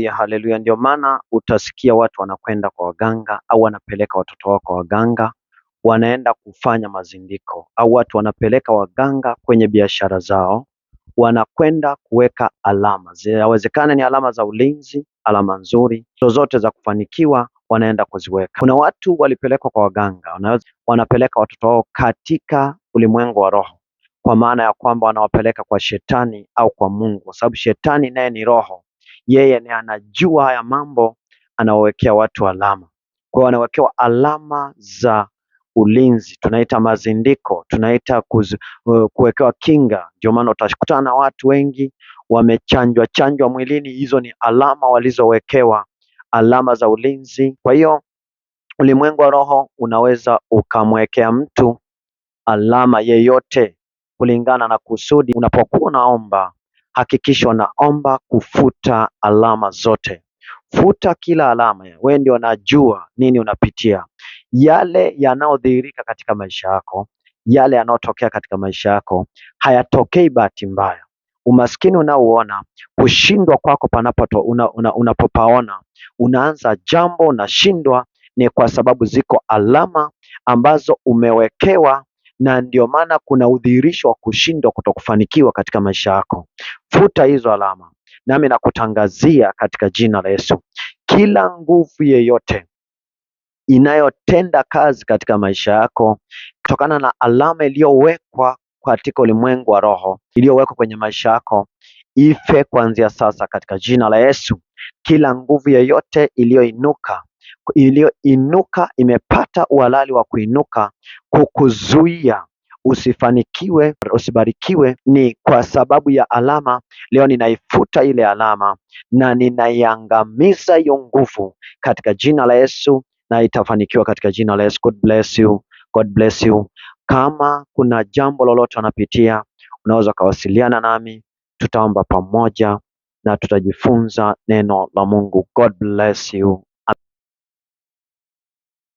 Ya haleluya. Ndio maana utasikia watu wanakwenda kwa waganga au wanapeleka watoto wao kwa waganga, wanaenda kufanya mazindiko, au watu wanapeleka waganga kwenye biashara zao, wanakwenda kuweka alama. Zinawezekana ni alama za ulinzi, alama nzuri, zozote za kufanikiwa wanaenda kuziweka. Kuna watu walipelekwa kwa waganga, wanapeleka watoto wao katika ulimwengu wa roho, kwa maana ya kwamba wanawapeleka kwa shetani au kwa Mungu, kwa sababu shetani naye ni roho. Yeye ni anajua haya mambo, anawawekea watu alama. Kwa hiyo wanawekewa alama za ulinzi, tunaita mazindiko, tunaita kuwekewa kinga. Ndio maana utakutana na watu wengi wamechanjwa mwilini. Hizo ni alama walizowekewa, alama za ulinzi. Kwa hiyo ulimwengu wa roho unaweza ukamwekea mtu alama yeyote kulingana na kusudi. Unapokuwa unaomba, hakikisha unaomba kufuta alama zote. Futa kila alama. Wewe ndio unajua nini unapitia. Yale yanayodhihirika katika maisha yako, yale yanayotokea katika maisha yako hayatokei bahati mbaya. Umaskini unaoona, kushindwa kwako unapopaona, unaanza jambo unashindwa, ni kwa sababu ziko alama ambazo umewekewa, na ndio maana kuna udhihirisho wa kushindwa, kutokufanikiwa katika maisha yako. Futa hizo alama, nami nakutangazia katika jina la Yesu, kila nguvu yeyote inayotenda kazi katika maisha yako kutokana na alama iliyowekwa katika ulimwengu wa roho, iliyowekwa kwenye maisha yako, ife kuanzia sasa katika jina la Yesu. Kila nguvu yeyote iliyoinuka, imepata uhalali wa kuinuka kukuzuia usifanikiwe, usibarikiwe, ni kwa sababu ya alama. Leo ninaifuta ile alama na ninaiangamiza hiyo nguvu katika jina la Yesu, na itafanikiwa katika jina la Yesu. God bless you. God bless you. Kama kuna jambo lolote unapitia, unaweza kawasiliana nami, tutaomba pamoja na tutajifunza neno la Mungu. God bless you.